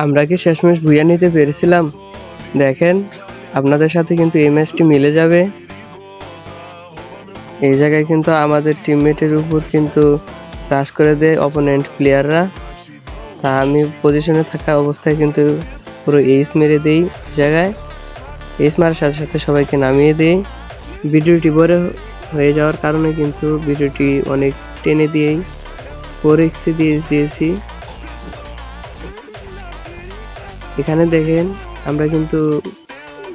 আমরা কি শেষমেশ ভুইয়া নিতে পেরেছিলাম? দেখেন, আপনাদের সাথে কিন্তু এই ম্যাচটি মিলে যাবে। এই জায়গায় কিন্তু আমাদের টিমমেটের উপর কিন্তু রাশ করে দেয় অপোনেন্ট প্লেয়াররা। তা আমি পজিশনে থাকা অবস্থায় কিন্তু পুরো এইস মেরে দেই। জায়গায় এইস মারার সাথে সাথে সবাইকে নামিয়ে দেই। ভিডিওটি বড় হয়ে যাওয়ার কারণে কিন্তু ভিডিওটি অনেক টেনে দিয়েই 4x দিয়েছি। এখানে দেখেন আমরা কিন্তু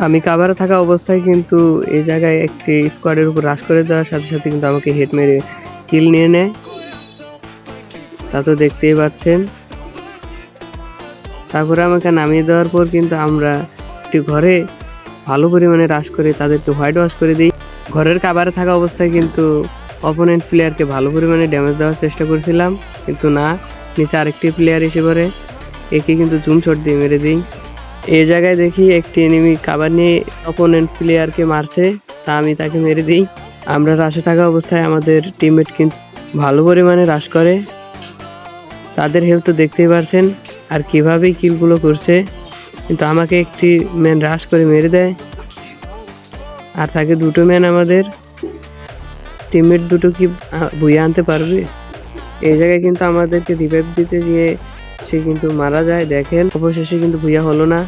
আমি কাভারে থাকা অবস্থায় কিন্তু এই জায়গায় একটি স্কোয়াডের উপর রাশ করে দেওয়ার সাথে সাথে কিন্তু আমাকে হেড মেরে কিল নিয়ে নেয়। তা তো দেখতেই পাচ্ছেন। তারপরে আমাকে নামিয়ে দেওয়ার পর কিন্তু আমরা একটি ঘরে ভালো পরিমাণে রাশ করে তাদেরকে হোয়াইট ওয়াশ করে দিই। ঘরের কাভারে থাকা অবস্থায় কিন্তু অপোনেন্ট প্লেয়ারকে ভালো পরিমাণে ড্যামেজ দেওয়ার চেষ্টা করছিলাম, কিন্তু না, নিচে আরেকটি প্লেয়ার এসে পড়ে। একে কিন্তু জুম শট দিয়ে মেরে দিই। এই জায়গায় দেখি একটি এনিমি কাভার নিয়ে অপোনেন্ট প্লেয়ারকে মারছে, তা আমি তাকে মেরে দিই। আমরা রাশে থাকা অবস্থায় আমাদের টিমমেট কিন্তু ভালো পরিমাণে রাশ করে। তাদের হেলথ তো দেখতেই পারছেন, আর কীভাবে কিলগুলো করছে। কিন্তু আমাকে একটি ম্যান রাশ করে মেরে দেয়, আর তাকে দুটো ম্যান আমাদের টিমমেট দুটো কি ভুইয়া আনতে পারবে? এই জায়গায় কিন্তু আমাদেরকে রিভাইভ দিতে গিয়ে সে কিন্তু মারা যায়। দেখেন, অবশেষে কিন্তু ভুইয়া হলো না।